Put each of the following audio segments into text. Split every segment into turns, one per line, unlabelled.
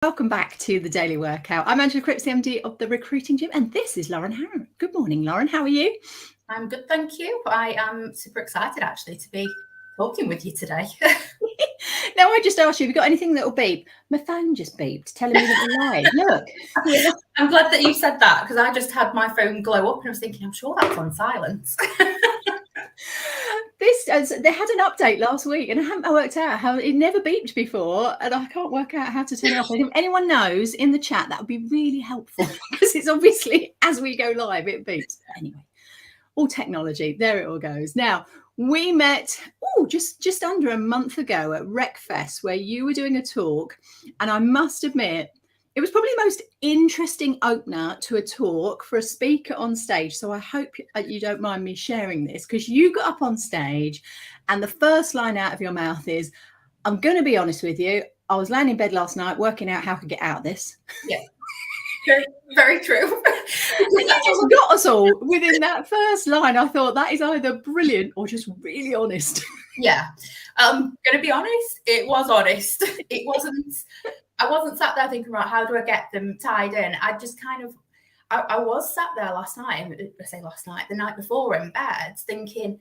Welcome back to the Daily Workout. I'm Angela Cripps, the MD of the Recruiting Gym, and this is Lauren Harrop. Good morning, Lauren. How are you?
I'm good, thank you. I am super excited actually to be talking with you today.
Now, I just asked you, have you got anything that will beep? My phone just beeped, telling me that we're live. Look.
I'm glad that you said that because I just had my phone glow up and I was thinking, I'm sure that's on silence.
They had an update last week and I haven't worked out how it never beeped before, and I can't work out how to turn it off. If anyone knows in the chat, that would be really helpful because it's obviously as we go live it beeps. Anyway, all technology, there it all goes. Now, we met just under a month ago at RecFest, where you were doing a talk, and I must admit it was probably the most interesting opener to a talk for a speaker on stage. So I hope you don't mind me sharing this, because you got up on stage and the first line out of your mouth is, I'm going to be honest with you, I was laying in bed last night working out how I could get out of this.
Yeah, very, very true.
You just got us all within that first line. I thought that is either brilliant or just really honest.
Yeah, I'm going to be honest, it was honest. It wasn't... I wasn't sat there thinking about how do I get them tied in. I just kind of, I was sat there last night, the night before in bed, thinking,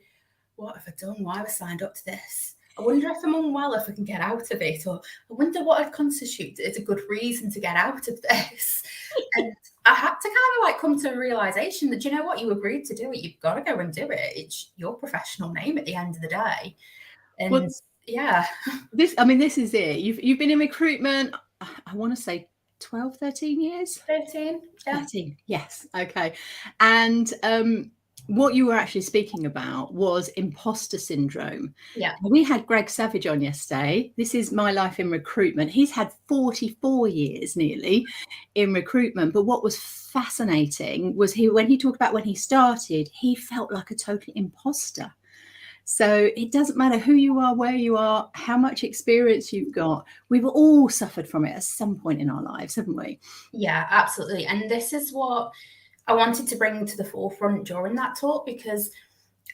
what have I done? Why have I signed up to this? I wonder if I'm unwell, if I can get out of it, or I wonder what I'd constitute as a good reason to get out of this. And I had to kind of like come to a realization that, you know what, you agreed to do it, you've got to go and do it. It's your professional name at the end of the day. And well, yeah,
this is it. You've been in recruitment, I want to say 12, 13 years?
13. Yeah.
13, yes. Okay. And what you were actually speaking about was imposter syndrome.
Yeah.
We had Greg Savage on yesterday. This is My Life in Recruitment. He's had 44 years nearly in recruitment. But what was fascinating was when he talked about when he started, he felt like a total imposter. So it doesn't matter who you are, where you are, how much experience you've got. We've all suffered from it at some point in our lives, haven't we?
Yeah, absolutely. And this is what I wanted to bring to the forefront during that talk, because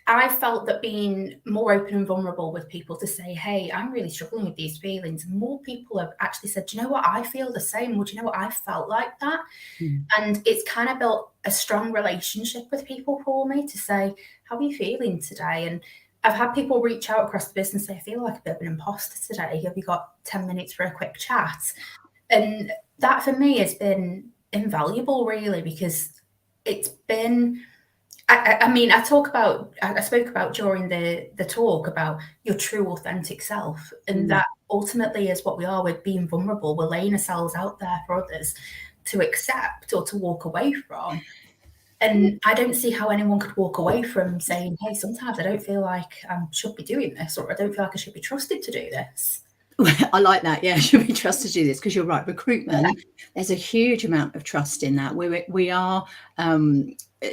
I felt that being more open and vulnerable with people to say, hey, I'm really struggling with these feelings. More people have actually said, do you know what? I feel the same. Would you know what? I felt like that. And it's kind of built a strong relationship with people for me to say, how are you feeling today? And I've had people reach out across the business and say, I feel like a bit of an imposter today. Have you got 10 minutes for a quick chat? And that for me has been invaluable, really, because it's been, I spoke about during the talk about your true authentic self. And that ultimately is what we are. We're being vulnerable. We're laying ourselves out there for others to accept or to walk away from. And I don't see how anyone could walk away from saying, hey, sometimes I don't feel like I should be doing this, or I don't feel like I should be trusted to do this.
I like that. Yeah, should be trusted to do this, because you're right. Recruitment, there's a huge amount of trust in that. We are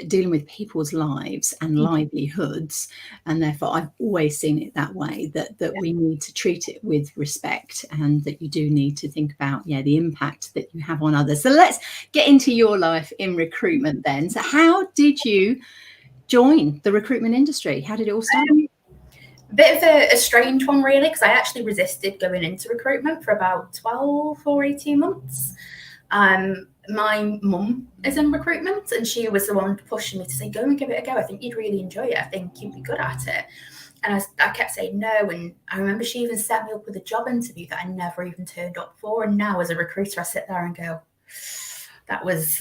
dealing with people's lives and livelihoods, and therefore I've always seen it that way, that we need to treat it with respect, and that you do need to think about the impact that you have on others. So let's get into your life in recruitment then. So how did you join the recruitment industry? How did it all start?
Bit of a strange one, really, because I actually resisted going into recruitment for about 12 or 18 months. My mum is in recruitment, and she was the one pushing me to say, go and give it a go. I think you'd really enjoy it. I think you'd be good at it. And I kept saying no. And I remember she even set me up with a job interview that I never even turned up for. And now as a recruiter, I sit there and go, that was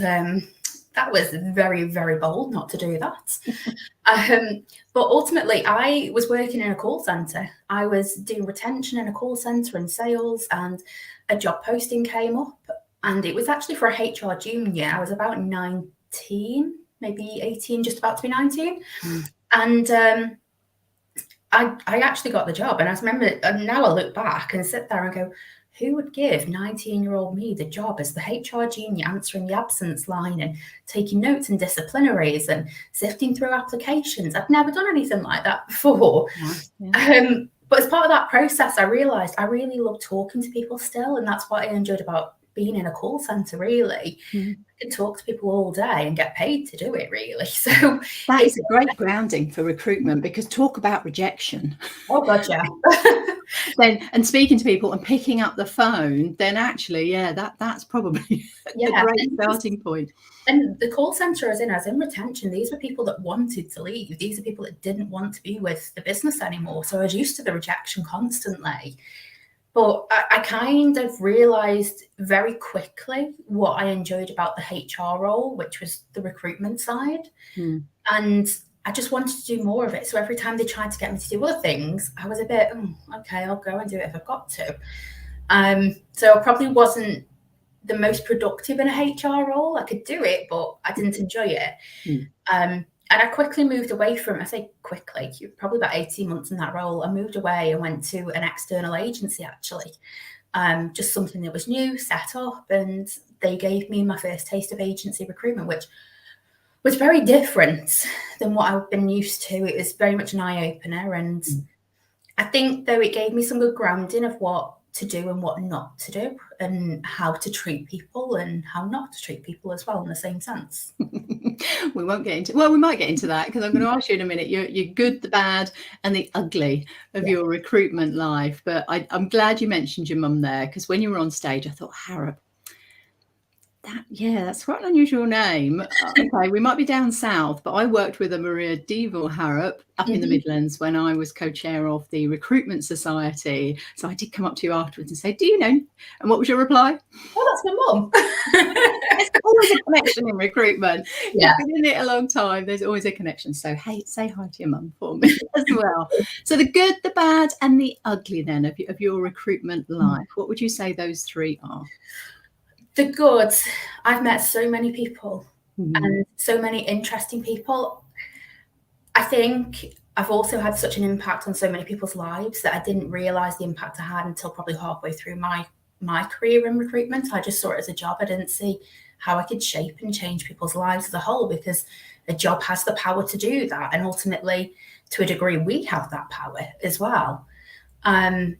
very, very bold not to do that. But ultimately, I was working in a call centre. I was doing retention in a call centre and sales, and a job posting came up. And it was actually for a HR junior. I was about 19, maybe 18, just about to be 19. And I actually got the job. And I remember, and now I look back and sit there and go, who would give 19-year-old me the job as the HR junior, answering the absence line and taking notes and disciplinaries and sifting through applications? I've never done anything like that before. But as part of that process, I realised I really love talking to people still. And that's what I enjoyed about being in a call centre, really. I can talk to people all day and get paid to do it, really. So
that is a great grounding for recruitment, because talk about rejection.
Oh, God, yeah.
Then and speaking to people and picking up the phone, then actually, yeah, that's probably a great starting point.
And the call center as in retention, these were people that wanted to leave. These are people that didn't want to be with the business anymore. So I was used to the rejection constantly. But I kind of realized very quickly what I enjoyed about the HR role, which was the recruitment side. And I just wanted to do more of it. So every time they tried to get me to do other things, I was a bit, okay, I'll go and do it if I've got to. So I probably wasn't the most productive in a HR role. I could do it, but I didn't enjoy it. And I quickly moved away from, I say quickly, probably about 18 months in that role. I moved away and went to an external agency, actually. Just something that was new, set up, and they gave me my first taste of agency recruitment, which was very different than what I've been used to. It was very much an eye-opener. And I think, though, it gave me some good grounding of what to do and what not to do, and how to treat people and how not to treat people as well, in the same sense.
We won't get into, well, we might get into that, because I'm going to ask you in a minute you're good, the bad and the ugly of your recruitment life. But I'm glad you mentioned your mum there, because when you were on stage, I thought, Harrop, that's quite an unusual name. Okay, we might be down south, but I worked with a Maria Devil Harrop up in the Midlands when I was co-chair of the Recruitment Society. So I did come up to you afterwards and say, do you know? And what was your reply?
Oh, that's my mum.
There's always a connection in recruitment.
Yeah.
You've been in it a long time. There's always a connection. So, hey, say hi to your mum for me as well. So the good, the bad, and the ugly then of your recruitment life. What would you say those three are?
The good, I've met so many people and so many interesting people. I think I've also had such an impact on so many people's lives that I didn't realize the impact I had until probably halfway through my career in recruitment. I just saw it as a job. I didn't see how I could shape and change people's lives as a whole, because a job has the power to do that. And ultimately, to a degree, we have that power as well. I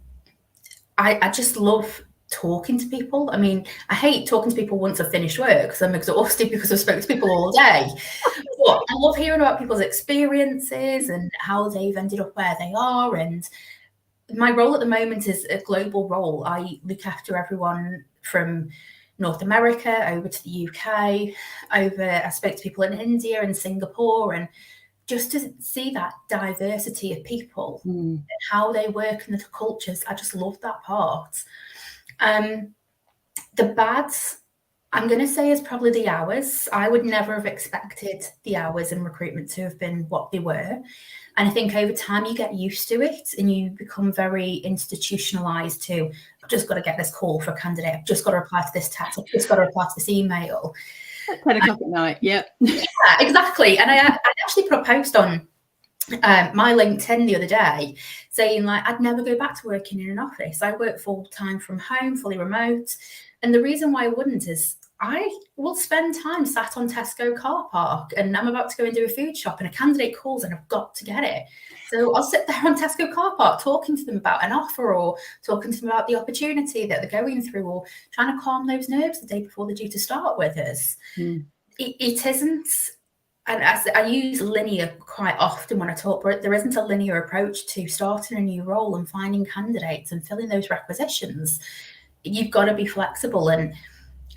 just love talking to people. I mean, I hate talking to people once I've finished work, because I'm exhausted because I've spoken to people all day. But I love hearing about people's experiences and how they've ended up where they are. And my role at the moment is a global role. I look after everyone from North America over to the UK, I spoke to people in India and Singapore, and just to see that diversity of people and how they work and the cultures, I just love that part. The bads, I'm going to say, is probably the hours. I would never have expected the hours in recruitment to have been what they were. And I think over time you get used to it and you become very institutionalized to, I've just got to get this call for a candidate. I've just got to reply to this text. I've just got to reply to this email.
At 10 o'clock at night, yeah,
exactly. And I actually put a post on my LinkedIn the other day saying, like, I'd never go back to working in an office. I work full time from home, fully remote. And the reason why I wouldn't is I will spend time sat on Tesco car park, and I'm about to go and do a food shop and a candidate calls and I've got to get it. So I'll sit there on Tesco car park talking to them about an offer, or talking to them about the opportunity that they're going through, or trying to calm those nerves the day before they're due to start with us. It isn't, and I use linear quite often when I talk, but there isn't a linear approach to starting a new role and finding candidates and filling those requisitions. You've got to be flexible. And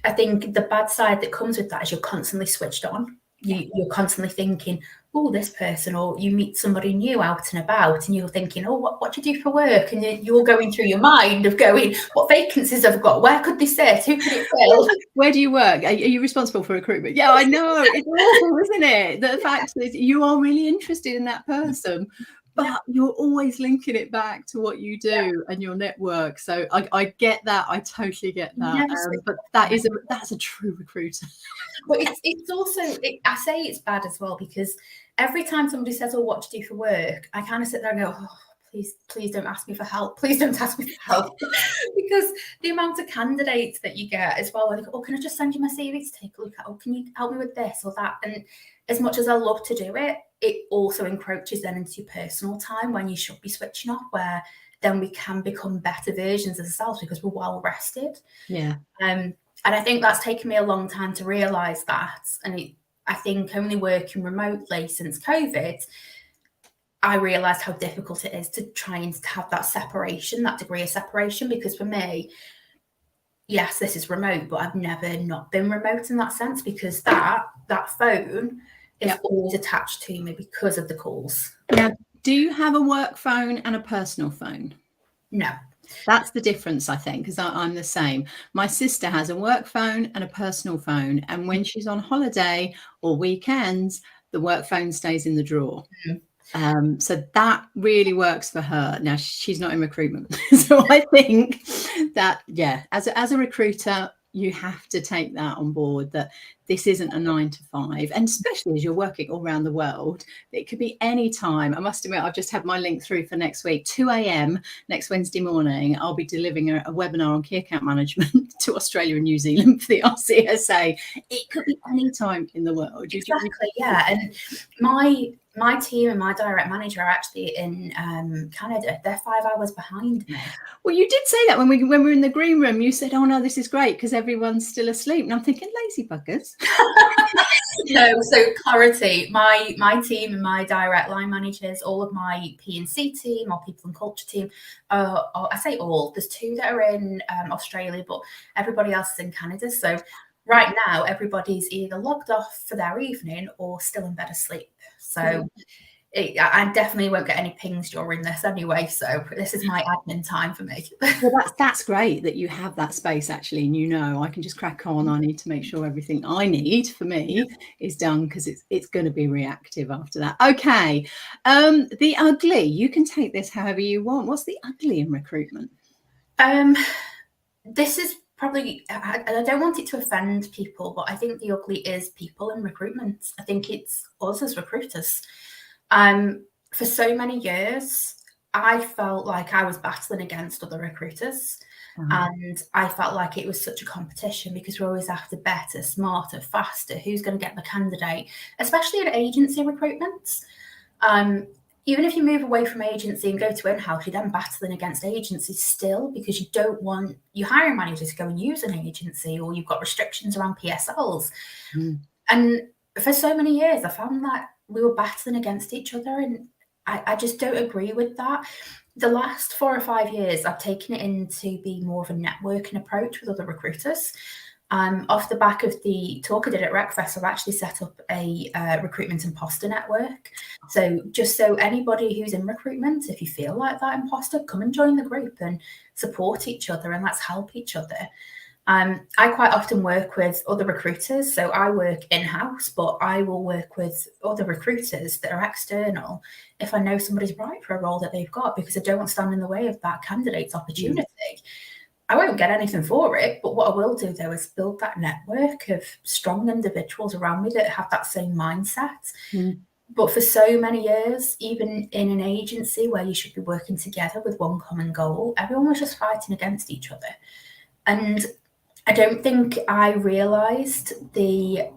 I think the bad side that comes with that is you're constantly switched on. You're constantly thinking, oh, this person, or you meet somebody new out and about and you're thinking, oh, what do you do for work? And you're going through your mind of going, what vacancies have I got? Where could they sit? Who could it fill?
Where do you work? Are you responsible for recruitment? Yeah, I know. It's awful, isn't it? The fact that you are really interested in that person, but you're always linking it back to what you do and your network. So I get that. I totally get that. But that's a true recruiter.
But it's also, I say it's bad as well, because every time somebody says, oh, what do you do for work? I kind of sit there and go, oh, please don't ask me for help. Please don't ask me for help. Because the amount of candidates that you get as well, like, oh, can I just send you my CV to take a look at? Oh, can you help me with this or that? And as much as I love to do it, it also encroaches then into your personal time when you should be switching off, where then we can become better versions of ourselves because we're well rested.
Yeah.
And I think that's taken me a long time to realise that. And I think only working remotely since COVID, I realised how difficult it is to try and have that separation, that degree of separation, because for me, yes, this is remote, but I've never not been remote in that sense, because that phone is always attached to me because of the calls.
Now, do you have a work phone and a personal phone?
No.
That's the difference, I think, because I'm the same. My sister has a work phone and a personal phone, and when she's on holiday or weekends, the work phone stays in the drawer. So that really works for her. Now, she's not in recruitment. So I think that, as a recruiter, you have to take that on board, that this isn't a 9 to 5. And especially as you're working all around the world, it could be any time. I must admit, I've just had my link through for next week, 2 a.m. next Wednesday morning. I'll be delivering a webinar on key account management to Australia and New Zealand for the RCSA. It could be any time in the world.
Exactly, yeah. And my team and my direct manager are actually in Canada. They're 5 hours behind me.
Well, you did say that when we were in the green room. You said, "Oh no, this is great because everyone's still asleep." And I'm thinking, lazy buggers.
No, so clarity. My team and my direct line managers, all of my P&C team or people and culture team, I say all. There's 2 that are in Australia, but everybody else is in Canada. So right now, everybody's either logged off for their evening or still in bed asleep. So I definitely won't get any pings during this anyway. So this is my admin time for me.
Well, that's great that you have that space actually, and I can just crack on. I need to make sure everything I need for me is done, because it's going to be reactive after that. Okay, the ugly. You can take this however you want. What's the ugly in recruitment?
This is probably, I don't want it to offend people, but I think the ugly is people in recruitment. I think it's us as recruiters. For so many years, I felt like I was battling against other recruiters. And I felt like it was such a competition, because we're always after better, smarter, faster. Who's going to get the candidate, especially in agency recruitment. Even if you move away from agency and go to in-house, you're then battling against agencies still, because you don't want your hiring manager to go and use an agency, or you've got restrictions around PSLs. And for so many years, I found that we were battling against each other, and I just don't agree with that. The last 4 or 5 years, I've taken it in to be more of a networking approach with other recruiters. Off the back of the talk I did at RecFest, I've actually set up a recruitment imposter network. So just so anybody who's in recruitment, if you feel like that imposter, come and join the group and support each other, and let's help each other. I quite often work with other recruiters. So I work in-house, but I will work with other recruiters that are external if I know somebody's right for a role that they've got, because I don't want to stand in the way of that candidate's opportunity. I won't get anything for it, but what I will do, though, is build that network of strong individuals around me that have that same mindset. But for so many years, even in an agency where you should be working together with one common goal, everyone was just fighting against each other. And I don't think I realised I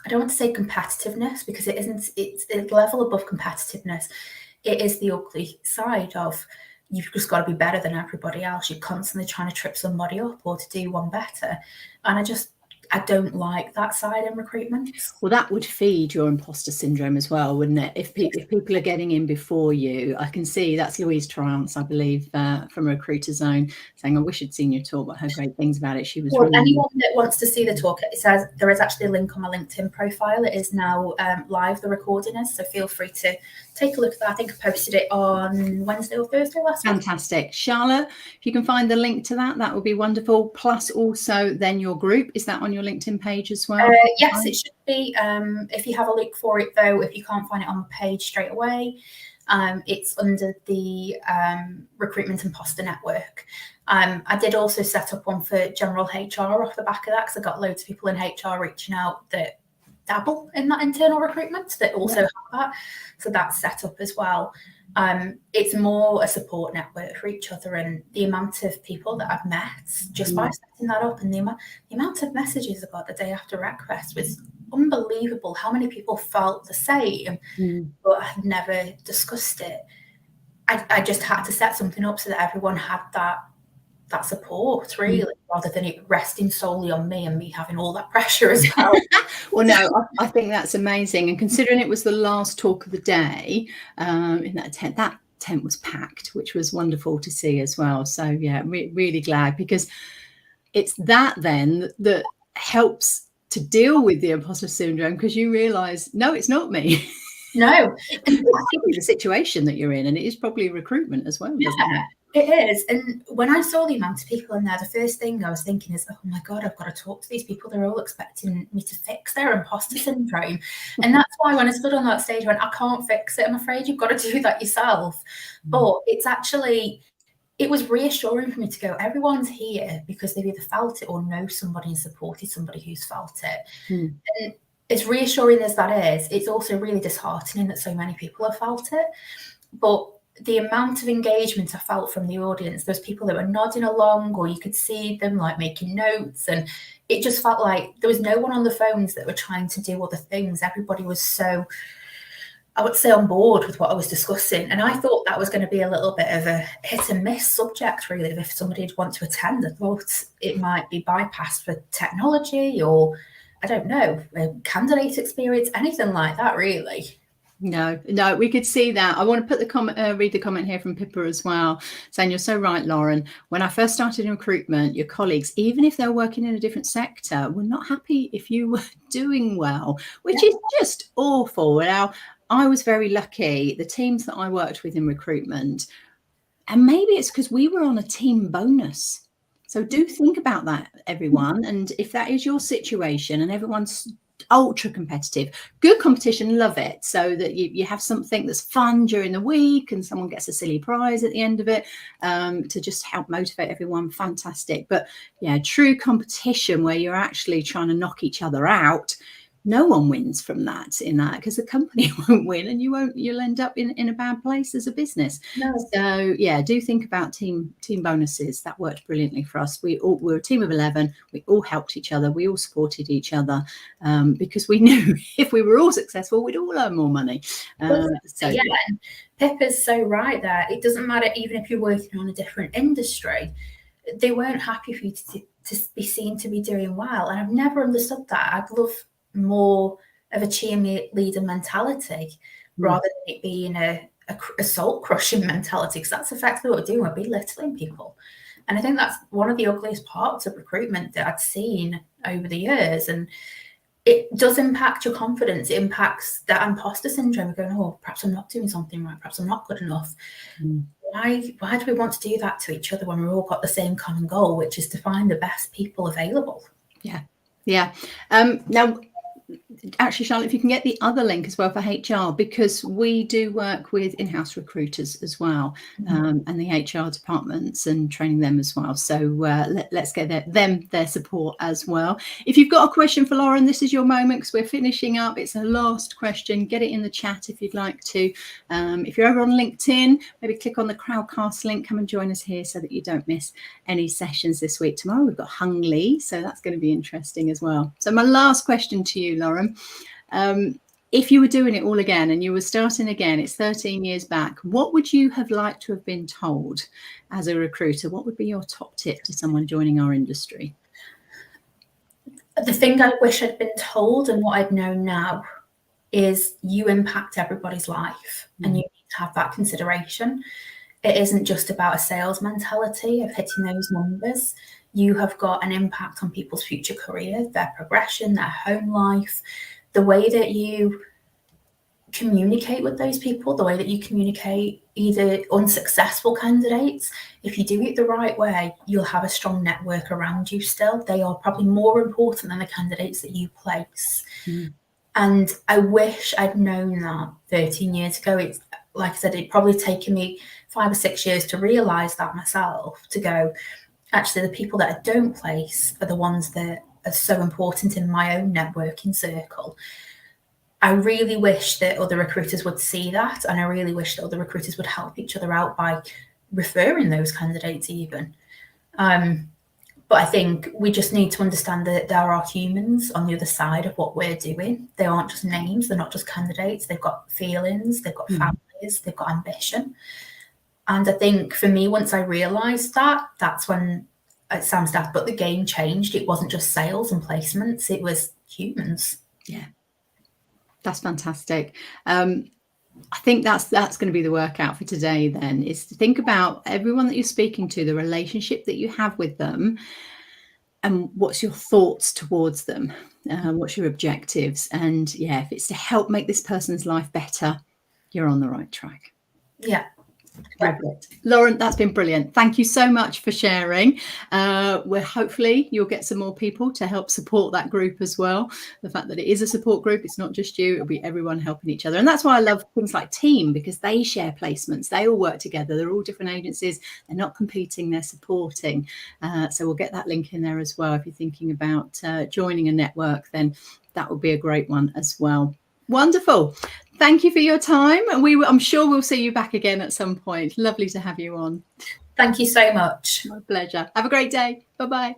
don't want to say competitiveness, because it isn't, it's a level above competitiveness. It is the ugly side of, you've just got to be better than everybody else. You're constantly trying to trip somebody up or to do one better. And I don't like that side in recruitment.
Well, that would feed your imposter syndrome as well, wouldn't it? If people are getting in before you, I can see that's Louise Triance, I believe, from Recruiter Zone, saying, "I wish I'd seen your talk, but I heard great things about it." She was really...
Anyone that wants to see the talk, it says there is actually a link on my LinkedIn profile. It is now live, the recording is, so feel free to take a look at that. I think I posted it on Wednesday or Thursday last week.
Fantastic. Charlotte, if you can find the link to that would be wonderful. Plus also then your group, is that on your LinkedIn page as well?
Yes, it should be. If you have a look for it, though, if you can't find it on the page straight away, it's under the Recruitment Imposter Network. I did also set up one for general HR off the back of that, because I got loads of people in HR reaching out that dabble in that internal recruitment that also have that. So that's set up as well. It's more a support network for each other, and the amount of people that I've met just by setting that up, and the amount of messages I got the day after RecFest was unbelievable. How many people felt the same but had never discussed it. I just had to set something up so that everyone had that that support, really, rather than it resting solely on me and me having all that pressure as well.
Well, no, I think that's amazing. And considering it was the last talk of the day in that tent was packed, which was wonderful to see as well. So yeah, really glad, because it's that then that helps to deal with the imposter syndrome, because you realize, no, it's not me.
No.
And it's probably the situation that you're in, and it is probably recruitment as well, doesn't it?
It is. And when I saw the amount of people in there, the first thing I was thinking is, oh my God, I've got to talk to these people. They're all expecting me to fix their imposter syndrome. And that's why when I stood on that stage, I went, I can't fix it. I'm afraid you've got to do that yourself. But it's actually, it was reassuring for me to go, everyone's here because they've either felt it or know somebody and supported somebody who's felt it. And as reassuring as that is, it's also really disheartening that so many people have felt it. But the amount of engagement I felt from the audience, those people that were nodding along, or you could see them like making notes, and it just felt like there was no one on the phones that were trying to do other things. Everybody was so, I would say, on board with what I was discussing. And I thought that was going to be a little bit of a hit and miss subject, really. If somebody would want to attend, I thought it might be bypassed for technology, or I don't know, candidate experience, anything like that, really.
No, we could see that. I want to put the comment, read the comment here from Pippa as well, saying, you're so right, Lauren. When I first started in recruitment, your colleagues, even if they're working in a different sector, were not happy if you were doing well, which is just awful. Now, I was very lucky. The teams that I worked with in recruitment, and maybe it's because we were on a team bonus. So do think about that, everyone. And if that is your situation and everyone's ultra competitive, good competition, love it, so that you have something that's fun during the week and someone gets a silly prize at the end of it, to just help motivate everyone, fantastic. But yeah, true competition where you're actually trying to knock each other out, no one wins from that, because the company won't win, and you'll end up in a bad place as a business.
No.
So yeah, do think about team bonuses. That worked brilliantly for us. We're a team of 11. We all helped each other. We all supported each other, because we knew if we were all successful, we'd all earn more money.
Yeah, and Pippa's so right there. It doesn't matter, even if you're working on a different industry, they weren't happy for you to be seen to be doing well. And I've never understood that. I'd love more of a cheerleader mentality rather than it being a soul crushing mentality, because that's effectively what we're doing. We're belittling people. And I think that's one of the ugliest parts of recruitment that I'd seen over the years. And it does impact your confidence. It impacts that imposter syndrome. You're going, oh, perhaps I'm not doing something right. Perhaps I'm not good enough. Why do we want to do that to each other when we've all got the same common goal, which is to find the best people available?
Yeah. Now, actually, Charlotte, if you can get the other link as well for HR, because we do work with in-house recruiters as well, and the HR departments, and training them as well. So let's get their support as well. If you've got a question for Lauren, this is your moment, because we're finishing up. It's a last question. Get it in the chat if you'd like to. If you're over on LinkedIn, maybe click on the Crowdcast link. Come and join us here so that you don't miss any sessions this week. Tomorrow we've got Hung Lee, so that's going to be interesting as well. So my last question to you, Lauren, if you were doing it all again and you were starting again, it's 13 years back, what would you have liked to have been told as a recruiter? What would be your top tip to someone joining our industry?
The thing I wish I'd been told, and what I'd know now, is you impact everybody's life, and you need to have that consideration. It isn't just about a sales mentality of hitting those numbers. You have got an impact on people's future career, their progression, their home life, the way that you communicate with those people, the way that you communicate either unsuccessful candidates. If you do it the right way, you'll have a strong network around you still. They are probably more important than the candidates that you place. And I wish I'd known that 13 years ago. It's, like I said, it'd probably taken me 5 or 6 years to realise that myself, to go, actually, the people that I don't place are the ones that are so important in my own networking circle. I really wish that other recruiters would see that, and I really wish that other recruiters would help each other out by referring those candidates even. But I think we just need to understand that there are humans on the other side of what we're doing. They aren't just names, they're not just candidates. They've got feelings, they've got families, they've got ambition. And I think for me, once I realised that, that's when it sounds daft, but the game changed. It wasn't just sales and placements, it was humans.
Yeah, that's fantastic. I think that's going to be the workout for today then, is to think about everyone that you're speaking to, the relationship that you have with them, and what's your thoughts towards them, what's your objectives. And yeah, if it's to help make this person's life better, you're on the right track.
Yeah.
Lauren, that's been brilliant. Thank you so much for sharing. Where hopefully you'll get some more people to help support that group as well. The fact that it is a support group, it's not just you, it'll be everyone helping each other. And that's why I love things like Team, because they share placements, they all work together, they're all different agencies, they're not competing, they're supporting. So we'll get that link in there as well. If you're thinking about joining a network, then that would be a great one as well. Wonderful. Thank you for your time. And I'm sure we'll see you back again at some point. Lovely to have you on.
Thank you so much.
My pleasure. Have a great day. Bye-bye.